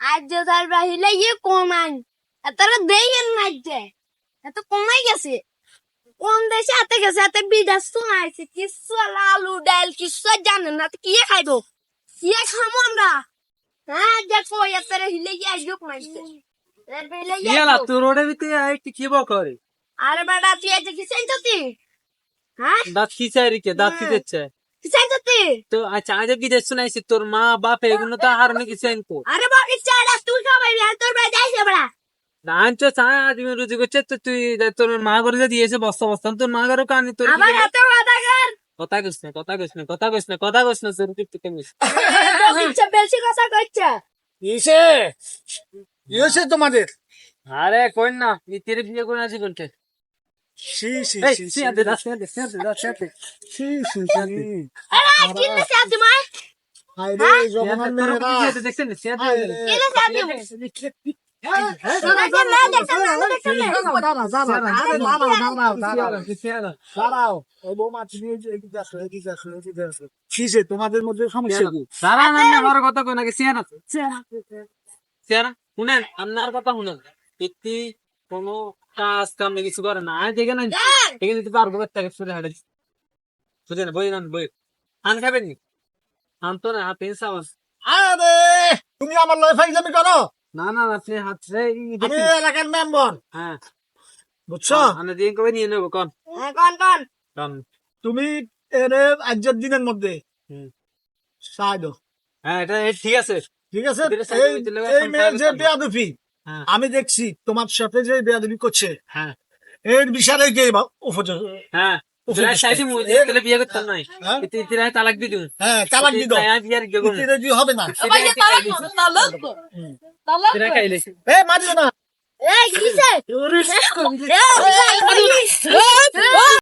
আজ যে তার বাহিলে ইয়ে কমান তারা দেখেন না যে এত কমাই গেছে কোন দেশে হাতে গেছে হাতে বিদেশ শোনাইছে কিছু আলু ডাল কিছু জানেন না তো কি খাইবো কি খামো আমরা হ্যাঁ দেখো এতারে হিলে গিয়ে আসবে কমাইছে ইয়ালা তোর ওরে ভিতরে একটু কি বকরে আরে বেটা তুই আজ কি চাইছিস হ্যাঁ দাঁত খিচাই রেখে দাঁত খিচাচ্ছে কি চাইছিস তো আচ্ছা আজ কি দেশ শুনাইছি তোর মা বাপ এগুলো তো আর নাকি চাইনকো আরে বাবা চাইরা তুই খাবাই আর তোর ভাই যাইছে বড়া না আনছো চা আজ রুজি করছে তো তুই তোর মা করে দিয়েছে বস্তা বস্তা তোর মা ঘরে কানি তোর আবার এত কথা কর কথা কইছ না কথা কইছ না কথা কইছ না কথা কইছ না তোর টিপ কেমিস ইচ্ছা বেশি কথা কইছে ইয়েছে তোমাদের আরে কই না ইতিরে বিয়ে করে আছি কোনটা সি সি এই সি সি আদে দাস আদে সি সি আরে কি না সাথে মাই হাই রে জগমান মেরা দেখছেন সি আদে কি না সাথে দাঁড়াও ওই বৌমা তুমি কিসে তোমাদের মধ্যে সমস্যা কি সারা নামে আমার কথা কই নাকি সিয়ানা সিয়ানা শুনেন আপনার কথা শুনেন ব্যক্তি কোনো কাজ কাম কিছু করে না আজ দেখে না এখানে দিতে পারবো থেকে শুনে হাঁটে বুঝলেন বই না বই আন খাবেন নি আন তো না পেন সাবাস আরে তুমি আমার লয় ফাইজামি করো না না আপনি হাত রে আমি এলাকার মেম্বার হ্যাঁ বুঝছো আমি দিন কবে নিয়ে নেবো কোন কোন কোন কোন তুমি এর আজকের দিনের মধ্যে সাহায্য হ্যাঁ এটা ঠিক আছে ঠিক আছে দিলে সাহায্য এই দিলে এই মেয়ের যে বেয়াদবি হ্যাঁ আমি দেখছি তোমার সাথে যে বেয়াদবি করছে হ্যাঁ এর বিষয়ে কে উপযোগ হ্যাঁ সাইডে মুই তাহলে বিয়ে করতাম নাই হ্যাঁ? ইতিরা তালাক দি দিন হ্যাঁ তালাক দি দাও বিয়ার গেগুন ইতিরে হবে না ইতিরা খাইলে এ মারিও না এই কিসে